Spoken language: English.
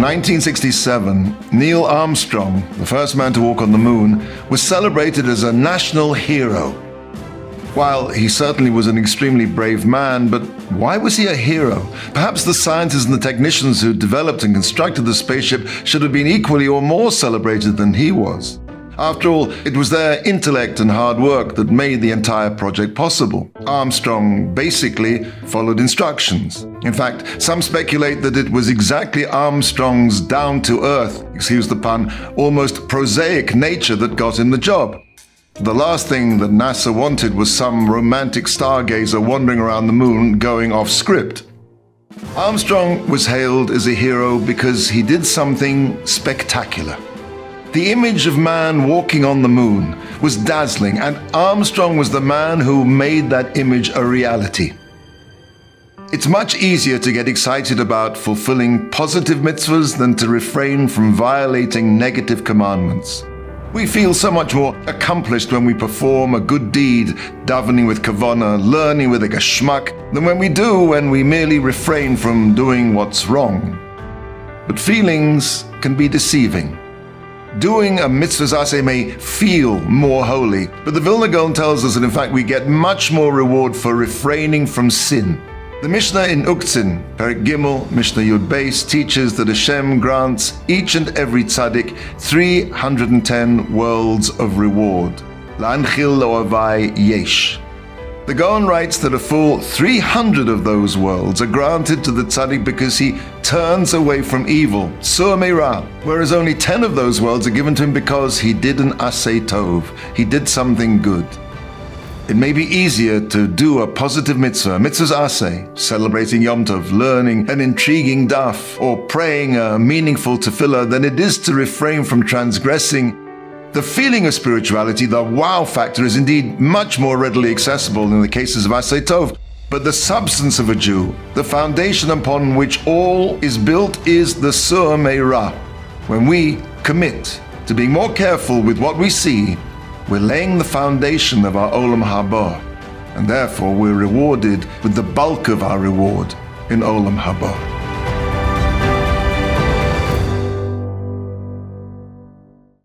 1967, Neil Armstrong, the first man to walk on the moon, was celebrated as a national hero. While he certainly was an extremely brave man, but why was he a hero? Perhaps the scientists and the technicians who developed and constructed the spaceship should have been equally or more celebrated than he was. After all, it was their intellect and hard work that made the entire project possible. Armstrong basically followed instructions. In fact, some speculate that it was exactly Armstrong's down-to-earth, excuse the pun, almost prosaic nature that got him the job. The last thing that NASA wanted was some romantic stargazer wandering around the moon going off script. Armstrong was hailed as a hero because he did something spectacular. The image of man walking on the moon was dazzling, and Armstrong was the man who made that image a reality. It's much easier to get excited about fulfilling positive mitzvahs than to refrain from violating negative commandments. We feel so much more accomplished when we perform a good deed, davening with kavanah, learning with a geshmak, than when we merely refrain from doing what's wrong. But feelings can be deceiving. Doing a mitzvah aseh may feel more holy, but the Vilna Gaon tells us that in fact we get much more reward for refraining from sin. The Mishnah in Uktzin, Perek Gimel, Mishnah Yud Beis, teaches that Hashem grants each and every tzaddik 310 worlds of reward. La'anchil lo'avai yesh. The Gaon writes that a full 300 of those worlds are granted to the tzaddik because he turns away from evil, sur meira, whereas only 10 of those worlds are given to him because he did an aseh tov, he did something good. It may be easier to do a positive mitzvah, mitzvah's aseh, celebrating Yom Tov, learning an intriguing daf, or praying a meaningful tefillah than it is to refrain from transgressing. The feeling of spirituality, the wow factor, is indeed much more readily accessible in the cases of aseh tov. But the substance of a Jew, the foundation upon which all is built, is the sur meira. When we commit to being more careful with what we see, we're laying the foundation of our olam haba, and therefore we're rewarded with the bulk of our reward in olam haba.